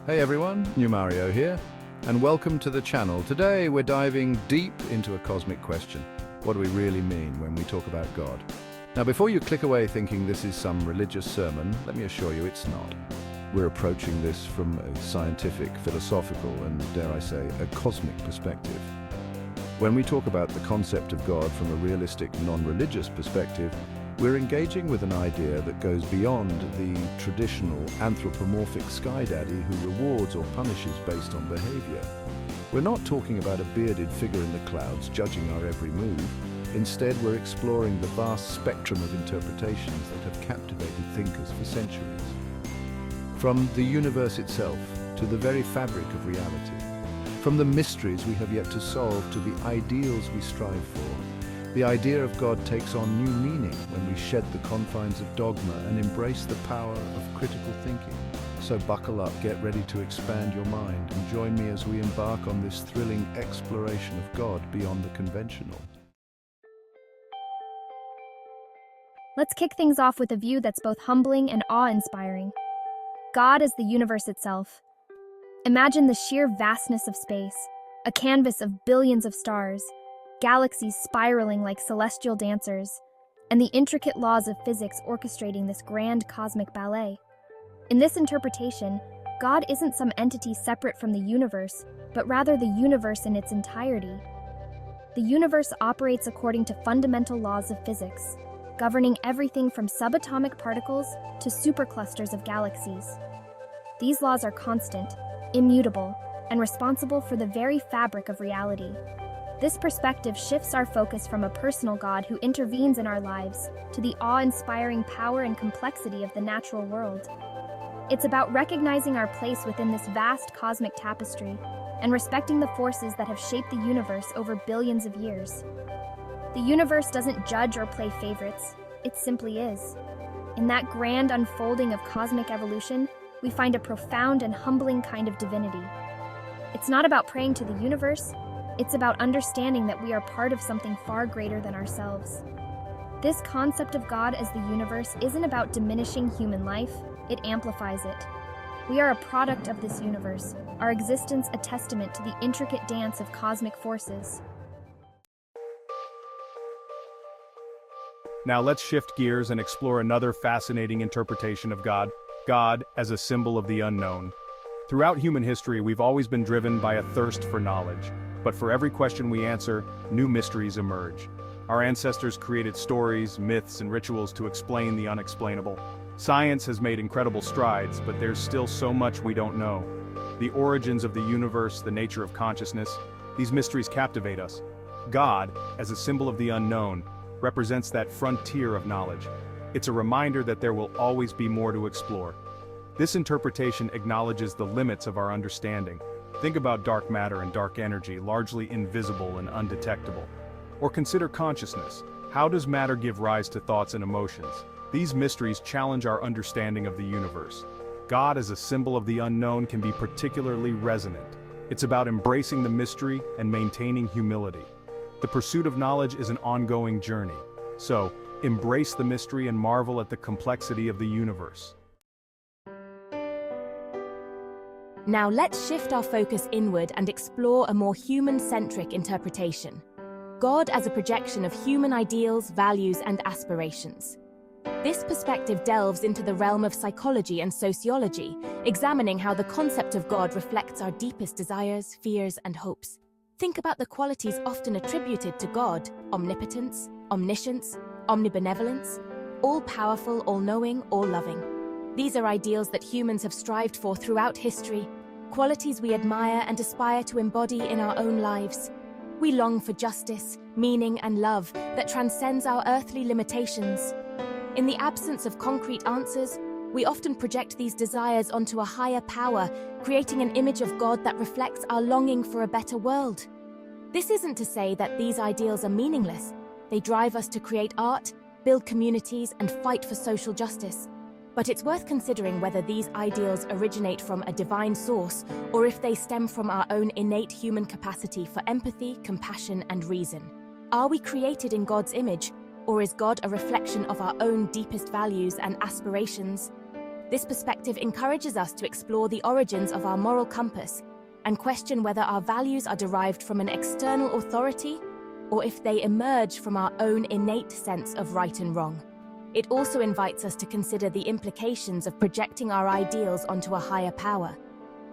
Hey everyone, New Mario here, and welcome to the channel. Today we're diving deep into a cosmic question. What do we really mean when we talk about God? Now before you click away thinking this is some religious sermon, let me assure you it's not. We're approaching this from a scientific, philosophical, and dare I say, a cosmic perspective. When we talk about the concept of God from a realistic, non-religious perspective, we're engaging with an idea that goes beyond the traditional anthropomorphic sky daddy who rewards or punishes based on behavior. We're not talking about a bearded figure in the clouds judging our every move. Instead, we're exploring the vast spectrum of interpretations that have captivated thinkers for centuries. From the universe itself to the very fabric of reality. From the mysteries we have yet to solve to the ideals we strive for. The idea of God takes on new meaning when we shed the confines of dogma and embrace the power of critical thinking. So buckle up, get ready to expand your mind, and join me as we embark on this thrilling exploration of God beyond the conventional. Let's kick things off with a view that's both humbling and awe-inspiring. God as the universe itself. Imagine the sheer vastness of space, a canvas of billions of stars, galaxies spiraling like celestial dancers, and the intricate laws of physics orchestrating this grand cosmic ballet. In this interpretation, God isn't some entity separate from the universe, but rather the universe in its entirety. The universe operates according to fundamental laws of physics, governing everything from subatomic particles to superclusters of galaxies. These laws are constant, immutable, and responsible for the very fabric of reality. This perspective shifts our focus from a personal God who intervenes in our lives to the awe-inspiring power and complexity of the natural world. It's about recognizing our place within this vast cosmic tapestry and respecting the forces that have shaped the universe over billions of years. The universe doesn't judge or play favorites, it simply is. In that grand unfolding of cosmic evolution, we find a profound and humbling kind of divinity. It's not about praying to the universe, it's about understanding that we are part of something far greater than ourselves. This concept of God as the universe isn't about diminishing human life, it amplifies it. We are a product of this universe, our existence a testament to the intricate dance of cosmic forces. Now let's shift gears and explore another fascinating interpretation of God as a symbol of the unknown. Throughout human history, we've always been driven by a thirst for knowledge. But for every question we answer, new mysteries emerge. Our ancestors created stories, myths, and rituals to explain the unexplainable. Science has made incredible strides, but there's still so much we don't know. The origins of the universe, the nature of consciousness, these mysteries captivate us. God, as a symbol of the unknown, represents that frontier of knowledge. It's a reminder that there will always be more to explore. This interpretation acknowledges the limits of our understanding. Think about dark matter and dark energy, largely invisible and undetectable. Or consider consciousness. How does matter give rise to thoughts and emotions? These mysteries challenge our understanding of the universe. God as a symbol of the unknown can be particularly resonant. It's about embracing the mystery and maintaining humility. The pursuit of knowledge is an ongoing journey. So, embrace the mystery and marvel at the complexity of the universe. Now let's shift our focus inward and explore a more human-centric interpretation. God as a projection of human ideals, values, and aspirations. This perspective delves into the realm of psychology and sociology, examining how the concept of God reflects our deepest desires, fears, and hopes. Think about the qualities often attributed to God: omnipotence, omniscience, omnibenevolence, all-powerful, all-knowing, all-loving. These are ideals that humans have strived for throughout history, qualities we admire and aspire to embody in our own lives. We long for justice, meaning, and love that transcends our earthly limitations. In the absence of concrete answers, we often project these desires onto a higher power, creating an image of God that reflects our longing for a better world. This isn't to say that these ideals are meaningless. They drive us to create art, build communities, and fight for social justice. But it's worth considering whether these ideals originate from a divine source or if they stem from our own innate human capacity for empathy, compassion, and reason. Are we created in God's image, or is God a reflection of our own deepest values and aspirations? This perspective encourages us to explore the origins of our moral compass and question whether our values are derived from an external authority or if they emerge from our own innate sense of right and wrong. It also invites us to consider the implications of projecting our ideals onto a higher power.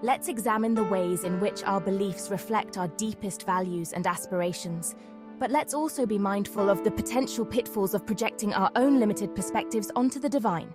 Let's examine the ways in which our beliefs reflect our deepest values and aspirations. But let's also be mindful of the potential pitfalls of projecting our own limited perspectives onto the divine.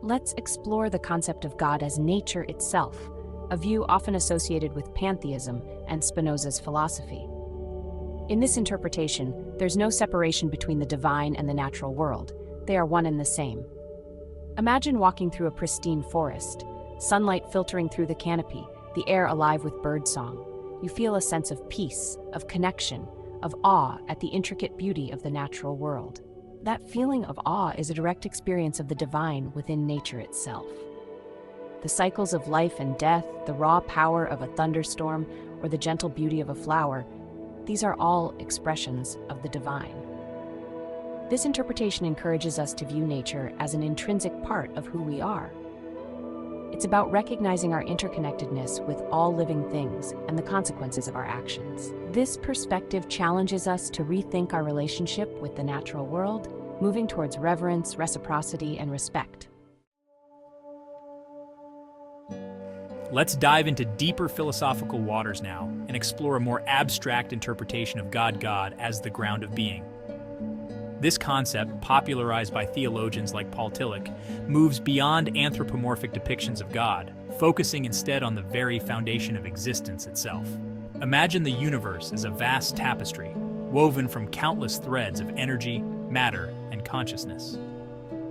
Let's explore the concept of God as nature itself, a view often associated with pantheism and Spinoza's philosophy. In this interpretation, there's no separation between the divine and the natural world. They are one and the same. Imagine walking through a pristine forest, sunlight filtering through the canopy, the air alive with birdsong. You feel a sense of peace, of connection, of awe at the intricate beauty of the natural world. That feeling of awe is a direct experience of the divine within nature itself. The cycles of life and death, the raw power of a thunderstorm, or the gentle beauty of a flower, these are all expressions of the divine. This interpretation encourages us to view nature as an intrinsic part of who we are. It's about recognizing our interconnectedness with all living things and the consequences of our actions. This perspective challenges us to rethink our relationship with the natural world, moving towards reverence, reciprocity, and respect. Let's dive into deeper philosophical waters now and explore a more abstract interpretation of God as the ground of being. This concept, popularized by theologians like Paul Tillich, moves beyond anthropomorphic depictions of God, focusing instead on the very foundation of existence itself. Imagine the universe as a vast tapestry, woven from countless threads of energy, matter, and consciousness.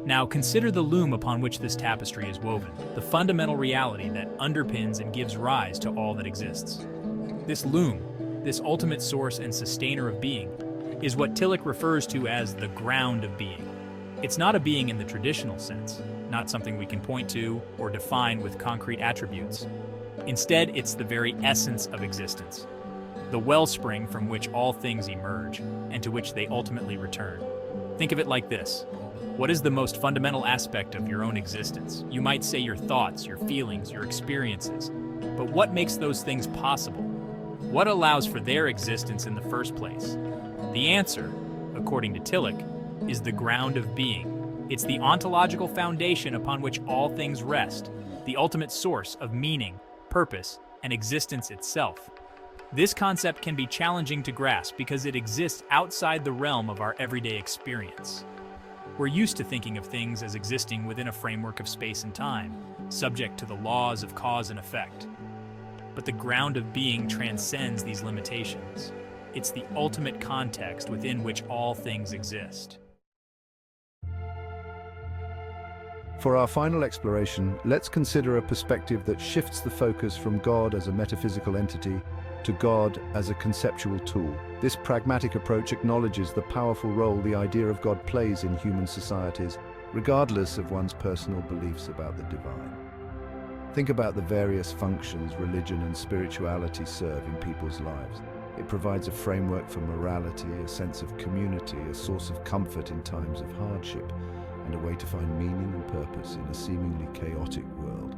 Now consider the loom upon which this tapestry is woven, the fundamental reality that underpins and gives rise to all that exists. This loom, this ultimate source and sustainer of being, is what Tillich refers to as the ground of being. It's not a being in the traditional sense, not something we can point to or define with concrete attributes. Instead, it's the very essence of existence, the wellspring from which all things emerge and to which they ultimately return. Think of it like this. What is the most fundamental aspect of your own existence? You might say your thoughts, your feelings, your experiences. But what makes those things possible? What allows for their existence in the first place? The answer, according to Tillich, is the ground of being. It's the ontological foundation upon which all things rest, the ultimate source of meaning, purpose, and existence itself. This concept can be challenging to grasp because it exists outside the realm of our everyday experience. We're used to thinking of things as existing within a framework of space and time, subject to the laws of cause and effect. But the ground of being transcends these limitations. It's the ultimate context within which all things exist. For our final exploration, let's consider a perspective that shifts the focus from God as a metaphysical entity to God as a conceptual tool. This pragmatic approach acknowledges the powerful role the idea of God plays in human societies, regardless of one's personal beliefs about the divine. Think about the various functions religion and spirituality serve in people's lives. It provides a framework for morality, a sense of community, a source of comfort in times of hardship, and a way to find meaning and purpose in a seemingly chaotic world.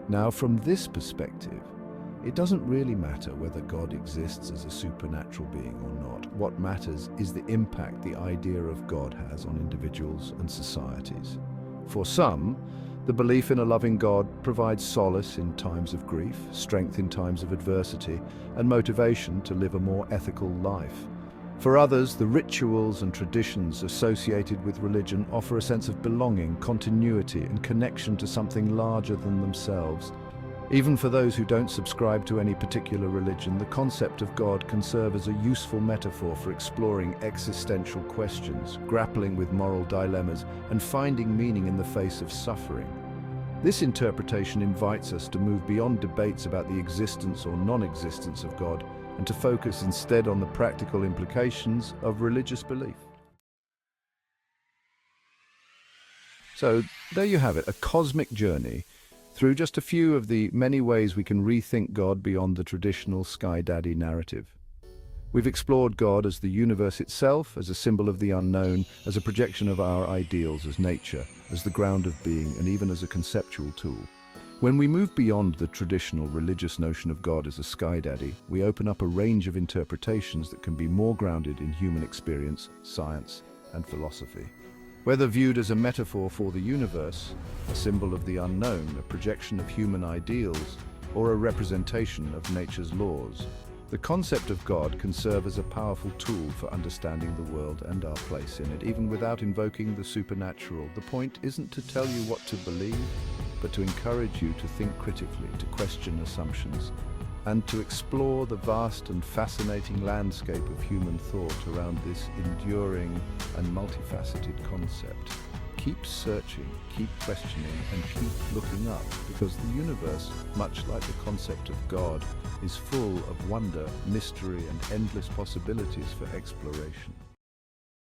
Now, from this perspective, it doesn't really matter whether God exists as a supernatural being or not. What matters is the impact the idea of God has on individuals and societies. For some, the belief in a loving God provides solace in times of grief, strength in times of adversity, and motivation to live a more ethical life. For others, the rituals and traditions associated with religion offer a sense of belonging, continuity, and connection to something larger than themselves. Even for those who don't subscribe to any particular religion, the concept of God can serve as a useful metaphor for exploring existential questions, grappling with moral dilemmas, and finding meaning in the face of suffering. This interpretation invites us to move beyond debates about the existence or non-existence of God and to focus instead on the practical implications of religious belief. So, there you have it, a cosmic journey through just a few of the many ways we can rethink God beyond the traditional Sky Daddy narrative. We've explored God as the universe itself, as a symbol of the unknown, as a projection of our ideals, as nature, as the ground of being, and even as a conceptual tool. When we move beyond the traditional religious notion of God as a sky daddy, we open up a range of interpretations that can be more grounded in human experience, science, and philosophy. Whether viewed as a metaphor for the universe, a symbol of the unknown, a projection of human ideals, or a representation of nature's laws, the concept of God can serve as a powerful tool for understanding the world and our place in it, even without invoking the supernatural. The point isn't to tell you what to believe, but to encourage you to think critically, to question assumptions, and to explore the vast and fascinating landscape of human thought around this enduring and multifaceted concept. Keep searching, keep questioning, and keep looking up, because the universe, much like the concept of God, is full of wonder, mystery, and endless possibilities for exploration.